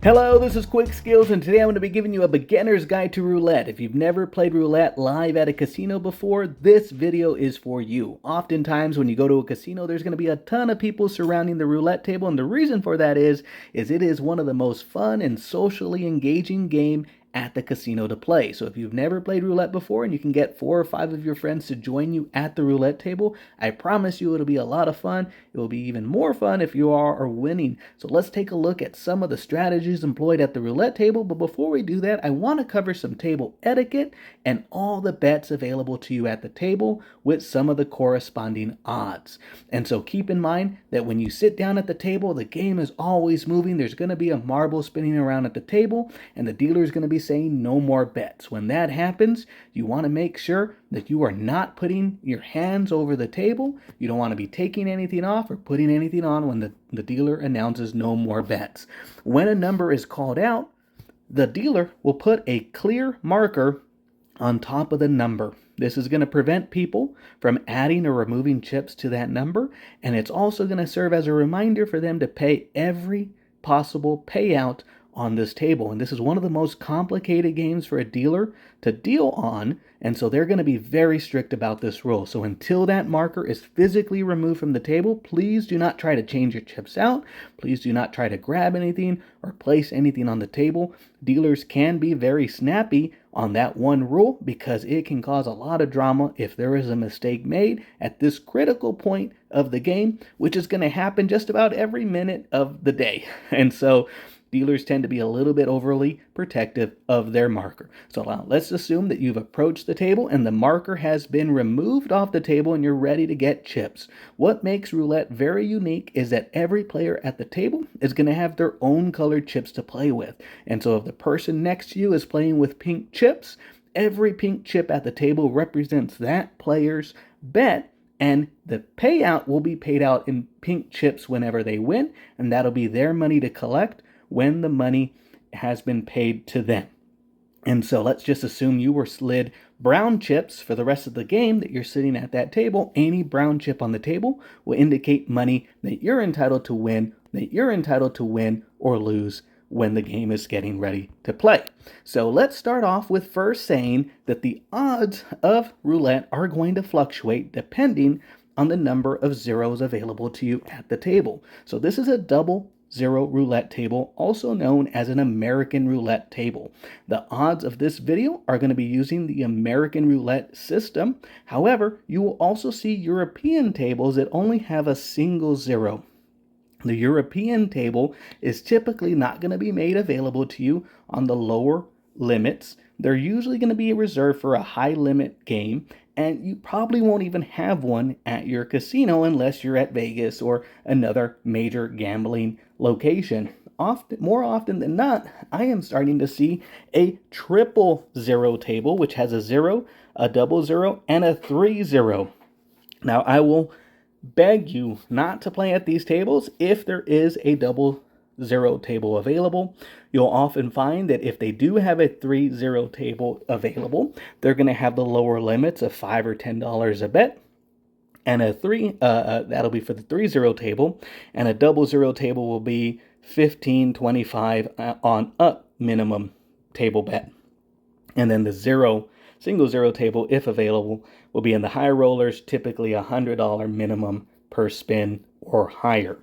Hello, this is Quick Skills, and today I'm going to be giving you a beginner's guide to roulette. If you've never played roulette live at a casino before, this video is for you. Oftentimes when you go to a casino, there's going to be a ton of people surrounding the roulette table, and the reason for that is it is one of the most fun and socially engaging game at the casino to play. So if you've never played roulette before and you can get 4 or 5 of your friends to join you at the roulette table, I promise you it'll be a lot of fun. It will be even more fun if you are winning. So let's take a look at some of the strategies employed at the roulette table. But before we do that, I want to cover some table etiquette and all the bets available to you at the table with some of the corresponding odds. And so keep in mind that when you sit down at the table, the game is always moving. There's going to be a marble spinning around at the table, and the dealer is going to be saying no more bets. When that happens, you want to make sure that you are not putting your hands over the table. You don't want to be taking anything off or putting anything on when the dealer announces no more bets. When a number is called out, the dealer will put a clear marker on top of the number. This is going to prevent people from adding or removing chips to that number, and it's also going to serve as a reminder for them to pay every possible payout on this table. And this is one of the most complicated games for a dealer to deal on, and so they're going to be very strict about this rule. So until that marker is physically removed from the table, please do not try to change your chips out. Please do not try to grab anything or place anything on the table. Dealers can be very snappy on that one rule because it can cause a lot of drama if there is a mistake made at this critical point of the game, which is going to happen just about every minute of the day. And so dealers tend to be a little bit overly protective of their marker. So now let's assume that you've approached the table and the marker has been removed off the table and you're ready to get chips. What makes roulette very unique is that every player at the table is going to have their own colored chips to play with. And so if the person next to you is playing with pink chips, every pink chip at the table represents that player's bet, and the payout will be paid out in pink chips whenever they win, and that'll be their money to collect when the money has been paid to them. And so let's just assume you were slid brown chips for the rest of the game that you're sitting at that table. Any brown chip on the table will indicate money that you're entitled to win, or lose when the game is getting ready to play. So let's start off with first saying that the odds of roulette are going to fluctuate depending on the number of zeros available to you at the table. So this is a double zero roulette table, also known as an American roulette table. The odds of this video are going to be using the American roulette system. However, you will also see European tables that only have a single zero. The European table is typically not going to be made available to you on the lower limits. They're usually going to be reserved for a high limit game, and you probably won't even have one at your casino unless you're at Vegas or another major gambling location. More often than not, I am starting to see a triple zero table, which has a 0, a double 0, and a 3-0. Now, I will beg you not to play at these tables if there is a double zero table available. You'll often find that if they do have a 3-0 table available, they're going to have the lower limits of $5 or $10 a bet, and that'll be for the 3-0 table, and a double zero table will be 15, 25 on up minimum table bet. And then the single zero table, if available, will be in the high rollers, typically $100 minimum per spin or higher.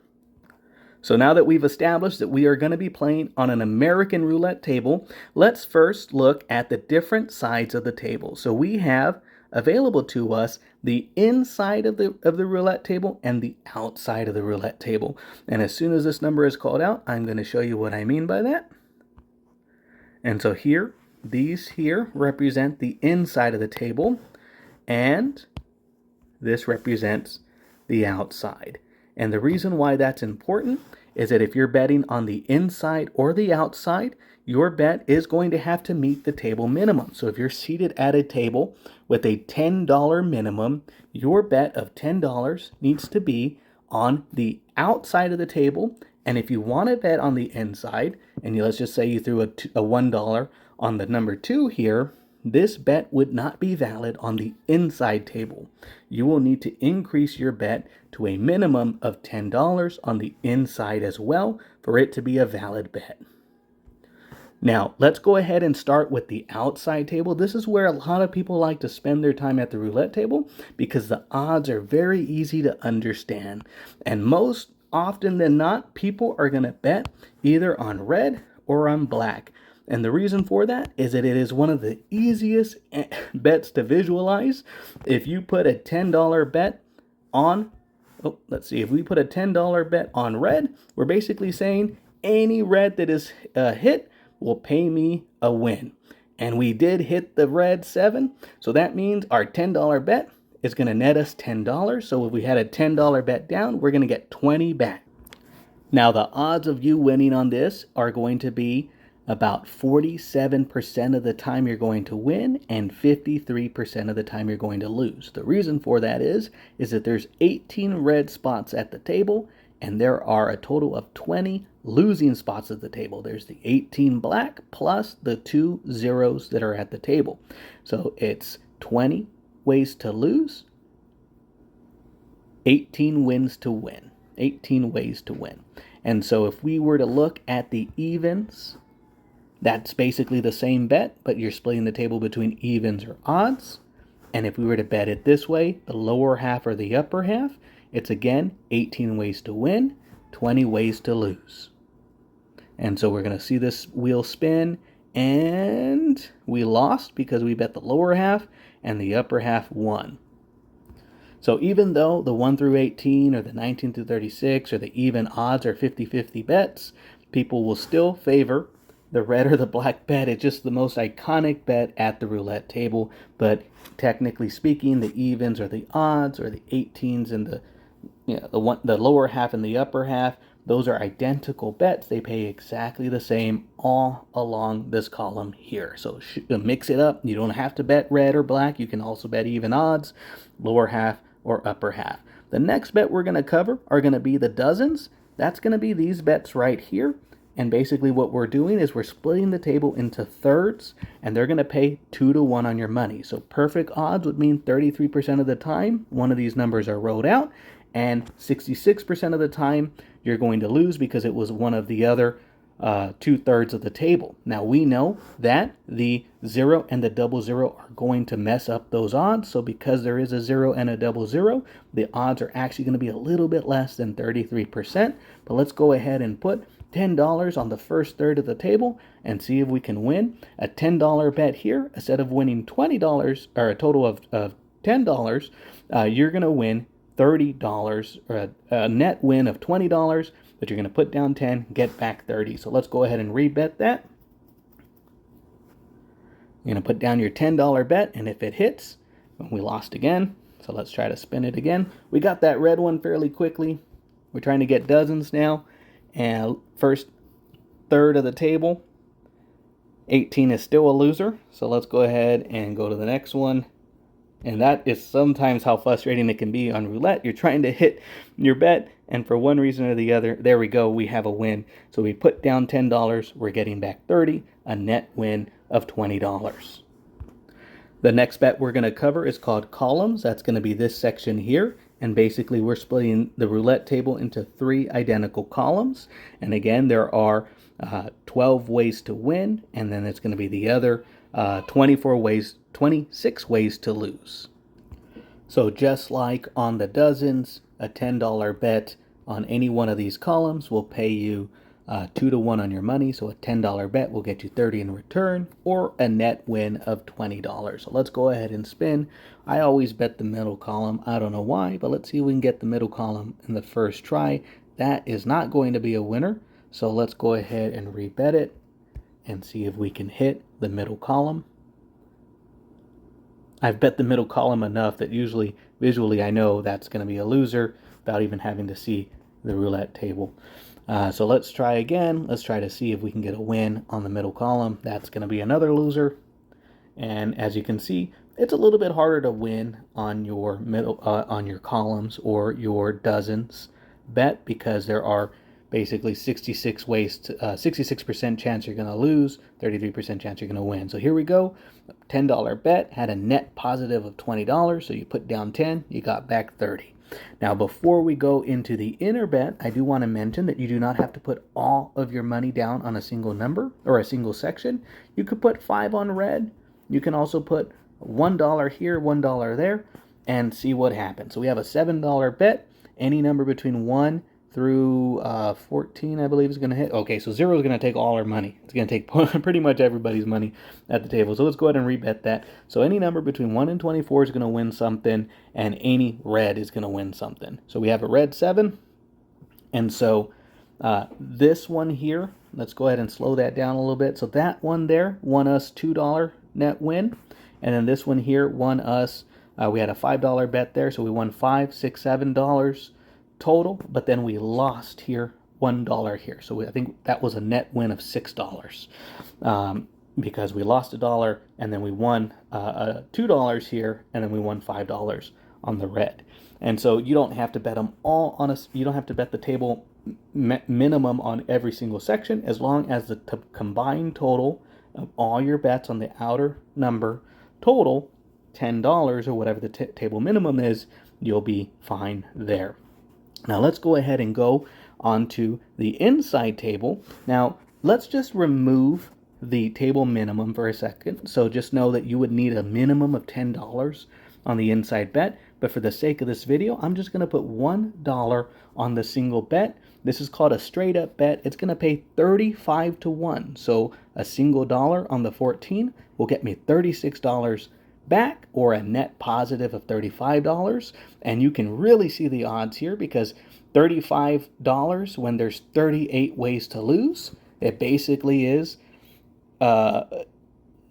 So now that we've established that we are going to be playing on an American roulette table, let's first look at the different sides of the table. So we have available to us the inside of the roulette table and the outside of the roulette table. And as soon as this number is called out, I'm going to show you what I mean by that. And so these here represent the inside of the table, and this represents the outside. And the reason why that's important is that if you're betting on the inside or the outside, your bet is going to have to meet the table minimum. So if you're seated at a table with a $10 minimum, your bet of $10 needs to be on the outside of the table. And if you want to bet on the inside, and let's just say you threw a $1 on the number 2 here, this bet would not be valid on the inside table. You will need to increase your bet to a minimum of $10 on the inside as well for it to be a valid bet. Now, let's go ahead and start with the outside table. This is where a lot of people like to spend their time at the roulette table because the odds are very easy to understand. And most often than not, people are going to bet either on red or on black. And the reason for that is that it is one of the easiest bets to visualize. If you put a $10 bet on, let's see, if we put a $10 bet on red, we're basically saying any red that is hit will pay me a win. And we did hit the red 7, so that means our $10 bet is going to net us $10. So if we had a $10 bet down, we're going to get 20 back. Now the odds of you winning on this are going to be about 47% of the time you're going to win and 53% of the time you're going to lose. The reason for that is that there's 18 red spots at the table and there are a total of 20 losing spots at the table. There's the 18 black plus the 2 zeros that are at the table. So it's 20 ways to lose, 18 wins to win, 18 ways to win. And so if we were to look at the evens, that's basically the same bet, but you're splitting the table between evens or odds. And if we were to bet it this way, the lower half or the upper half, it's again 18 ways to win, 20 ways to lose. And so we're going to see this wheel spin, and we lost because we bet the lower half and the upper half won. So even though the 1 through 18 or the 19 through 36 or the even odds are 50-50 bets, people will still favor the red or the black bet. It's just the most iconic bet at the roulette table. But technically speaking, the evens or the odds or the 18s and the lower half and the upper half, those are identical bets. They pay exactly the same all along this column here. So mix it up. You don't have to bet red or black. You can also bet even odds, lower half or upper half. The next bet we're going to cover are going to be the dozens. That's going to be these bets right here. And basically what we're doing is we're splitting the table into thirds, and they're going to pay 2 to 1 on your money. So perfect odds would mean 33% of the time one of these numbers are rolled out, and 66% of the time you're going to lose because it was one of the other 2/3 of the table. Now we know that the 0 and the 00 are going to mess up those odds. So because there is a 0 and a 00, the odds are actually going to be a little bit less than 33%. But let's go ahead and put $10 on the first third of the table and see if we can win. A $10 bet here, instead of winning $20 or a total of $10, you're going to win $30 or a net win of $20, but you're going to put down 10, get back 30. So let's go ahead and rebet that. You're going to put down your $10 bet, and if it hits, we lost again. So let's try to spin it again. We got that red one fairly quickly. We're trying to get dozens now. And first third of the table, 18 is still a loser. So let's go ahead and go to the next one. And that is sometimes how frustrating it can be on roulette. You're trying to hit your bet, and for one reason or the other, there we go, we have a win. So we put down $10, we're getting back 30, a net win of $20. The next bet we're going to cover is called columns. That's going to be this section here. And basically we're splitting the roulette table into 3 identical columns. And again, there are 12 ways to win, and then it's going to be the other 26 ways to lose. So just like on the dozens, a $10 bet on any one of these columns will pay you 2 to 1 on your money. So a $10 bet will get you 30 in return, or a net win of $20. So let's go ahead and spin. I always bet the middle column. I don't know why, but let's see if we can get the middle column in the first try. That is not going to be a winner. So let's go ahead and rebet it and see if we can hit the middle column. I've bet the middle column enough that usually visually I know that's going to be a loser without even having to see the roulette table. So let's try again. Let's try to see if we can get a win on the middle column. That's going to be another loser. And as you can see, it's a little bit harder to win on your middle, on your columns or your dozens bet, because there are basically 66 ways to 66% chance you're going to lose, 33% chance you're going to win. So here we go. $10 bet had a net positive of $20. So you put down 10, you got back 30. Now, before we go into the inner bet, I do want to mention that you do not have to put all of your money down on a single number or a single section. You could put 5 on red. You can also put $1 here, $1 there, and see what happens. So we have a $7 bet. Any number between 1 through 14, I believe, is going to hit. Okay, so 0 is going to take all our money. It's going to take pretty much everybody's money at the table. So let's go ahead and rebet that. So any number between 1 and 24 is going to win something, and any red is going to win something. So we have a red 7, and so this one here, let's go ahead and slow that down a little bit. So that one there won us $2 net win, and then this one here won us, we had a $5 bet there, so we won $5, $6, $7 total, but then we lost here $1 here. So I think that was a net win of $6 because we lost $1 and then we won $2 here, and then we won $5 on the red. And so you don't have to bet them all on you don't have to bet the table minimum on every single section, as long as the combined total of all your bets on the outer number total $10 or whatever the table minimum is, you'll be fine there. Now let's go ahead and go onto the inside table. Now let's just remove the table minimum for a second. So just know that you would need a minimum of $10 on the inside bet. But for the sake of this video, I'm just going to put $1 on the single bet. This is called a straight up bet. It's going to pay 35 to 1. So a single dollar on the 14 will get me $36 back, or a net positive of $35. And you can really see the odds here, because $35 when there's 38 ways to lose, it basically is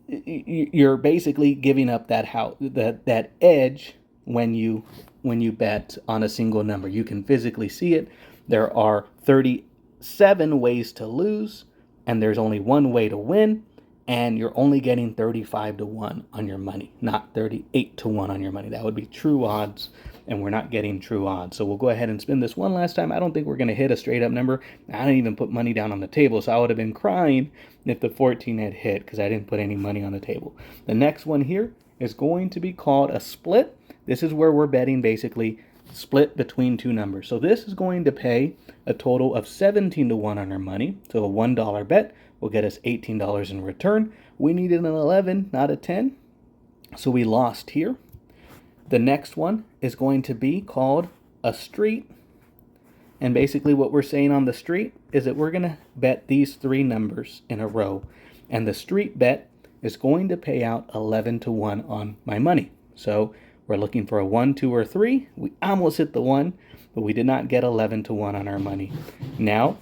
you're basically giving up that edge when you bet on a single number. You can physically see it. There are 37 ways to lose, and there's only one way to win. And you're only getting 35 to 1 on your money, not 38 to 1 on your money. That would be true odds, and we're not getting true odds. So we'll go ahead and spin this one last time. I don't think we're going to hit a straight up number. I didn't even put money down on the table, so I would have been crying if the 14 had hit, because I didn't put any money on the table. The next one here is going to be called a split. This is where we're betting basically split between two numbers. So this is going to pay a total of 17 to 1 on our money. So a $1 bet will get us $18 in return. We needed an 11, not a 10. So we lost here. The next one is going to be called a street. And basically what we're saying on the street is that we're going to bet these 3 numbers in a row. And the street bet is going to pay out 11 to 1 on my money. So we're looking for a 1, 2, or 3. We almost hit the 1, but we did not get 11 to 1 on our money. Now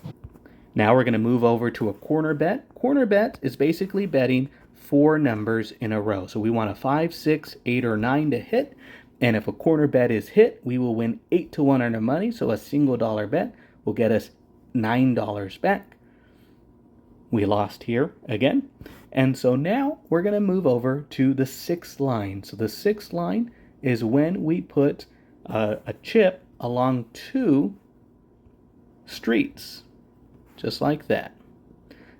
we're going to move over to a corner bet. Corner bet is basically betting 4 numbers in a row. So we want a 5, 6, 8, or 9 to hit. And if a corner bet is hit, we will win 8 to 1 on our money. So a single dollar bet will get us $9 back. We lost here again. And so now we're going to move over to the 6th line. So the 6th line is when we put a chip along 2 streets, just like that.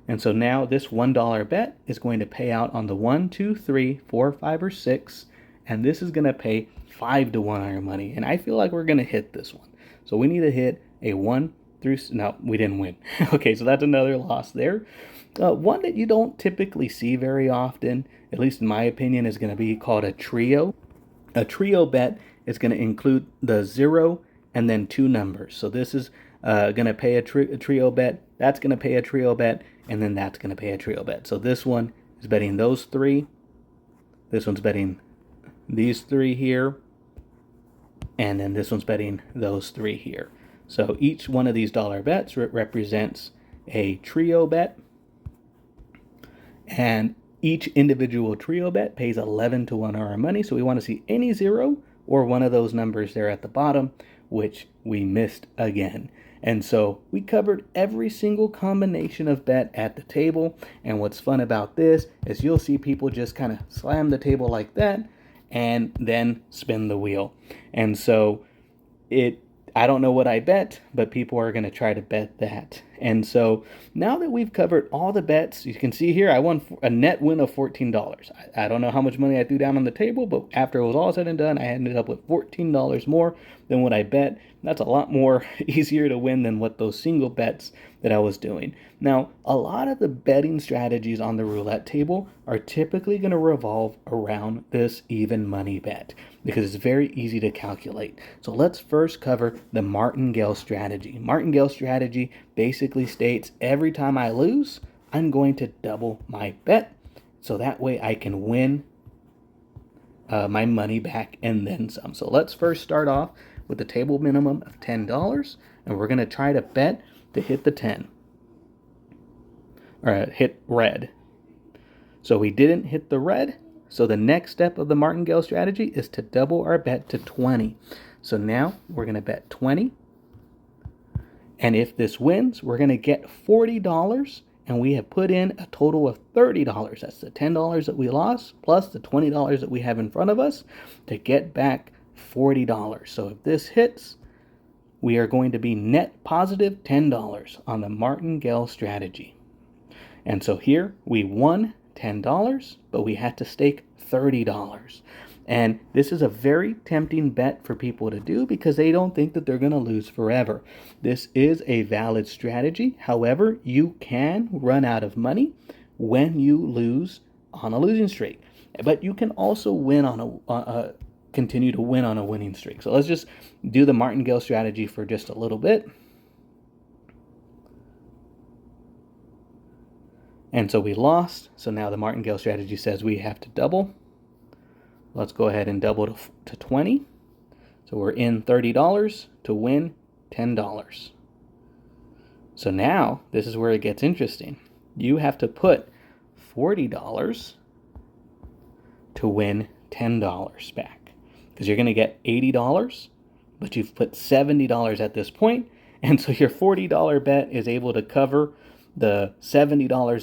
And so now this $1 bet is going to pay out on the 1, 2, 3, 4, 5, or 6, and this is going to pay 5 to 1 on our money. And I feel like we're going to hit this one. So we need to hit a 1 through, no, we didn't win. Okay, so that's another loss there. One that you don't typically see very often, at least in my opinion, is going to be called a trio. A trio bet is going to include the 0 and then 2 numbers. So this is going to pay a trio bet, that's going to pay a trio bet, and then that's going to pay a trio bet. So this one is betting those 3. This one's betting these 3 here. And then this one's betting those 3 here. So each one of these dollar bets represents a trio bet. And each individual trio bet pays 11 to 1 on our money. So we want to see any 0 or one of those numbers there at the bottom, which we missed again. And so we covered every single combination of bet at the table. And what's fun about this is you'll see people just kind of slam the table like that and then spin the wheel. And so I don't know what I bet, but people are going to try to bet that. And so now that we've covered all the bets, you can see here I won a net win of $14. I don't know how much money I threw down on the table, but after it was all said and done, I ended up with $14 more than what I bet. That's a lot more easier to win than what those single bets that I was doing. Now, a lot of the betting strategies on the roulette table are typically going to revolve around this even money bet because it's very easy to calculate. So let's first cover the Martingale strategy. Martingale strategy basically states every time I lose, I'm going to double my bet so that way I can win my money back and then some. So let's first start off with a table minimum of $10, and we're going to try to bet to hit the 10, or hit red. So we didn't hit the red, so the next step of the Martingale strategy is to double our bet to 20. So now we're going to bet 20, and if this wins, we're going to get $40, and we have put in a total of $30. That's the $10 that we lost, plus the $20 that we have in front of us to get back $40. So if this hits, we are going to be net positive $10 on the Martingale strategy. And so here we won $10, but we had to stake $30. And this is a very tempting bet for people to do because they don't think that they're going to lose forever. This is a valid strategy. However, you can run out of money when you lose on a losing streak. But you can also win on continue to win on a winning streak. So let's just do the Martingale strategy for just a little bit. And so we lost. So now the Martingale strategy says we have to double. Let's go ahead and double to 20. So we're in $30 to win $10. So now this is where it gets interesting. You have to put $40 to win $10 back, because you're going to get $80, but you've put $70 at this point, and so your $40 bet is able to cover the $70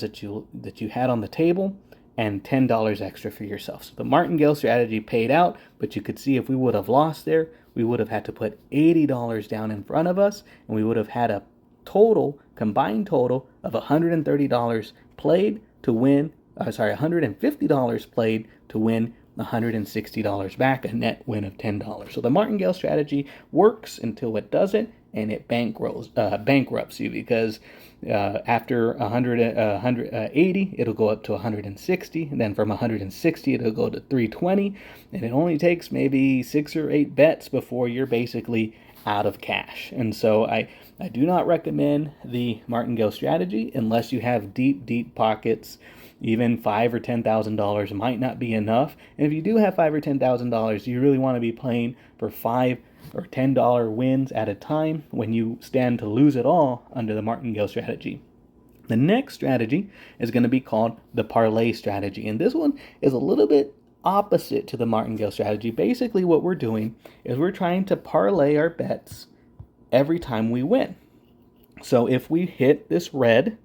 that you had on the table and $10 extra for yourself. So the Martingale strategy paid out, but you could see if we would have lost there, we would have had to put $80 down in front of us, and we would have had a combined total of $130 played to win, $150 played to win $160 back, a net win of $10. So the Martingale strategy works until it doesn't, and it bankrupts you, because after 180, it'll go up to 160, and then from 160, it'll go to 320, and it only takes maybe 6 or 8 bets before you're basically out of cash. And so I do not recommend the Martingale strategy unless you have deep pockets. Even $5,000 or $10,000 might not be enough. And if you do have $5,000 or $10,000, you really want to be playing for $5 or $10 wins at a time when you stand to lose it all under the Martingale strategy. The next strategy is going to be called the Parlay strategy. And this one is a little bit opposite to the Martingale strategy. Basically what we're doing is we're trying to parlay our bets every time we win. So if we hit this red,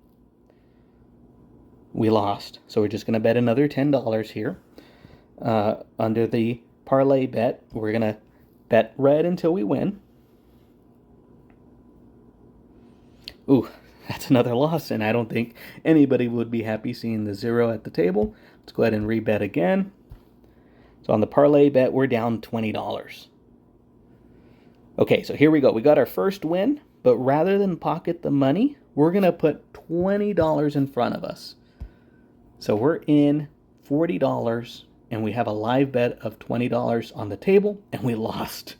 we lost. So we're just going to bet another $10 here. Under the parlay bet, we're going to bet red until we win. Ooh, that's another loss, and I don't think anybody would be happy seeing the 0 at the table. Let's go ahead and rebet again. So on the parlay bet, we're down $20. Okay, so here we go. We got our first win, but rather than pocket the money, we're going to put $20 in front of us. So we're in $40, and we have a live bet of $20 on the table, and we lost.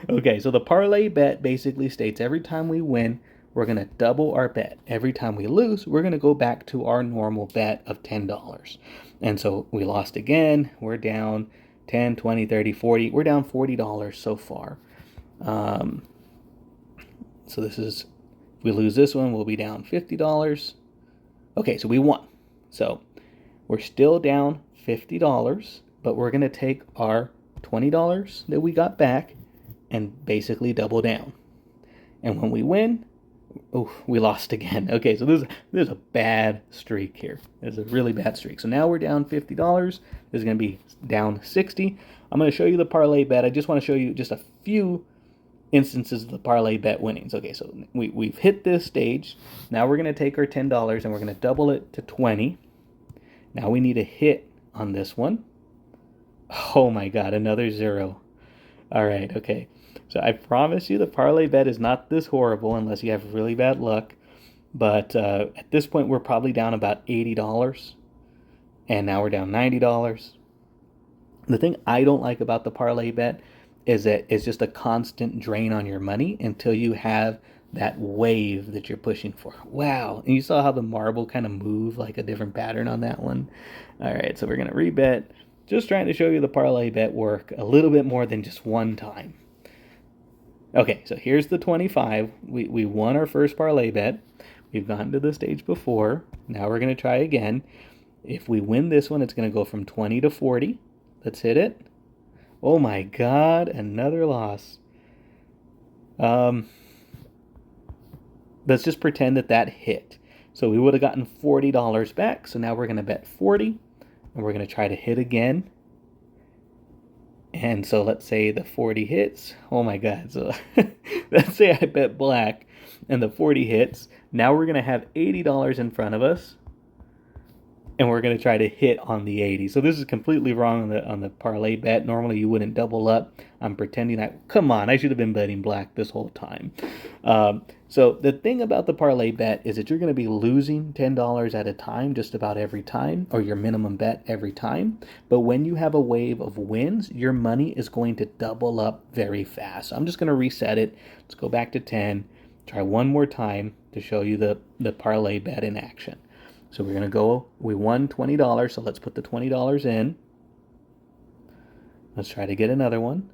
Okay, so the parlay bet basically states every time we win, we're going to double our bet. Every time we lose, we're going to go back to our normal bet of $10. And so we lost again. We're down 10, 20, 30, 40. We're down $40 so far. So this is, if we lose this one, we'll be down $50. Okay, so we won. So we're still down $50, but we're going to take our $20 that we got back and basically double down. And when we win, we lost again. Okay, so this is a bad streak here. It's a really bad streak. So now we're down $50. This is going to be down $60. I'm going to show you the parlay bet. I just want to show you just a few instances of the parlay bet winnings. Okay, so we've hit this stage. Now we're going to take our $10 and we're going to double it to 20. Now we need a hit on this one. Oh my god, another 0. All right, okay. So I promise you the parlay bet is not this horrible unless you have really bad luck. But at this point, we're probably down about $80. And now we're down $90. The thing I don't like about the parlay bet is that it's just a constant drain on your money until you have that wave that you're pushing for. Wow. And you saw how the marble kind of moved like a different pattern on that one. All right, so we're going to rebet. Just trying to show you the parlay bet work a little bit more than just one time. Okay, so here's the 25. We won our first parlay bet. We've gotten to the stage before. Now we're going to try again. If we win this one, it's going to go from 20 to 40. Let's hit it. Oh my god, another loss. Let's just pretend that hit. So we would have gotten $40 back. So now we're going to bet 40. And we're going to try to hit again. And so let's say the 40 hits. Oh my god. So let's say I bet black and the 40 hits. Now we're going to have $80 in front of us. And we're going to try to hit on the 80. So this is completely wrong on the parlay bet. Normally you wouldn't double up. I'm pretending come on, I should have been betting black this whole time. So the thing about the parlay bet is that you're going to be losing $10 at a time just about every time, or your minimum bet every time. But when you have a wave of wins, your money is going to double up very fast. So I'm just going to reset it. Let's go back to 10. Try one more time to show you the parlay bet in action. So we're going to go, we won $20, so let's put the $20 in. Let's try to get another one.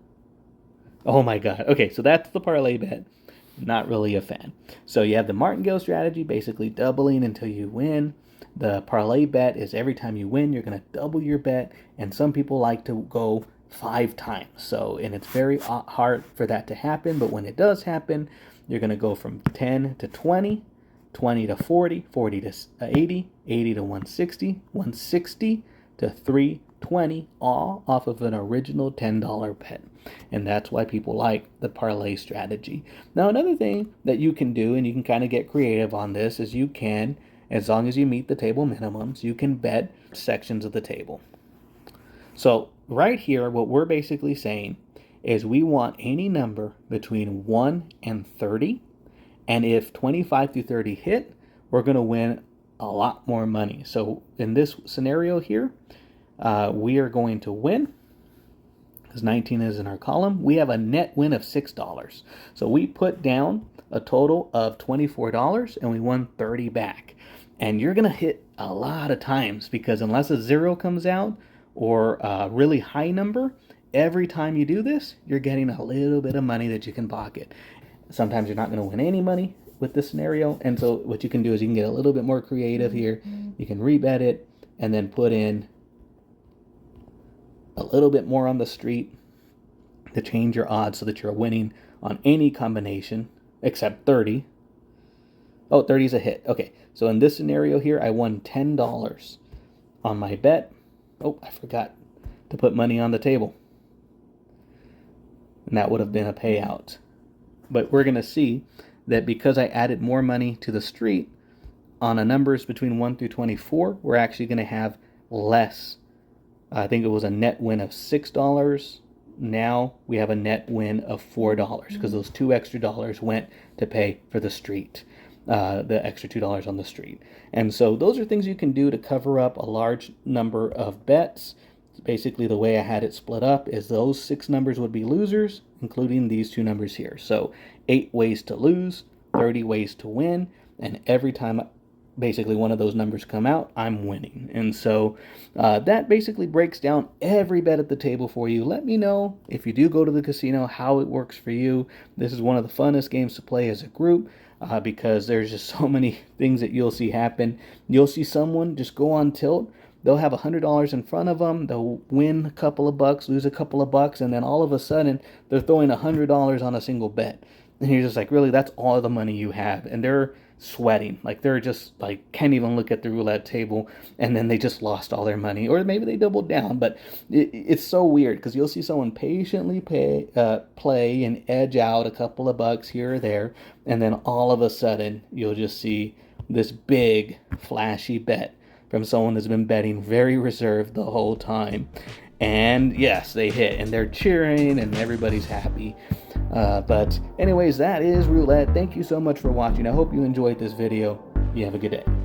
Oh my god. Okay, so that's the parlay bet. Not really a fan. So you have the Martingale strategy, basically doubling until you win. The parlay bet is every time you win, you're going to double your bet. And some people like to go 5 times. So, and it's very hard for that to happen. But when it does happen, you're going to go from 10 to 20. 20 to 40, 40 to 80, 80 to 160, 160 to 320, all off of an original $10 bet. And that's why people like the parlay strategy. Now, another thing that you can do, and you can kind of get creative on this, is you can, as long as you meet the table minimums, you can bet sections of the table. So right here, what we're basically saying is we want any number between 1 and 30. And if 25 through 30 hit, we're going to win a lot more money. So in this scenario here, we are going to win, because 19 is in our column. We have a net win of $6. So we put down a total of $24 and we won 30 back. And you're going to hit a lot of times, because unless a 0 comes out or a really high number, every time you do this, you're getting a little bit of money that you can pocket. Sometimes you're not going to win any money with this scenario. And so what you can do is you can get a little bit more creative here. You can rebet it and then put in a little bit more on the street to change your odds so that you're winning on any combination except 30. Oh, 30 is a hit. Okay, so in this scenario here, I won $10 on my bet. Oh, I forgot to put money on the table. And that would have been a payout. But we're going to see that because I added more money to the street on a numbers between 1 through 24, we're actually going to have less. I think it was a net win of $6. Now we have a net win of $4 because those 2 extra dollars went to pay for the street, the extra $2 on the street. And so those are things you can do to cover up a large number of bets. Basically, the way I had it split up is those 6 numbers would be losers, including these 2 numbers here. So 8 ways to lose, 30 ways to win, and every time basically one of those numbers come out, I'm winning. And so that basically breaks down every bet at the table for you. Let me know if you do go to the casino how it works for you. This is one of the funnest games to play as a group. Because there's just so many things that you'll see happen. You'll see someone just go on tilt. They'll have $100 in front of them. They'll win a couple of bucks, lose a couple of bucks, and then all of a sudden they're throwing $100 on a single bet. And you're just like, really, that's all the money you have. And they're sweating. Like they're just like can't even look at the roulette table, and then they just lost all their money, or maybe they doubled down. But it's so weird because you'll see someone patiently play and edge out a couple of bucks here or there, and then all of a sudden you'll just see this big flashy bet from someone who's been betting very reserved the whole time. And yes, they hit, and they're cheering, and everybody's happy. But anyways, that is roulette. Thank you so much for watching. I hope you enjoyed this video. You have a good day.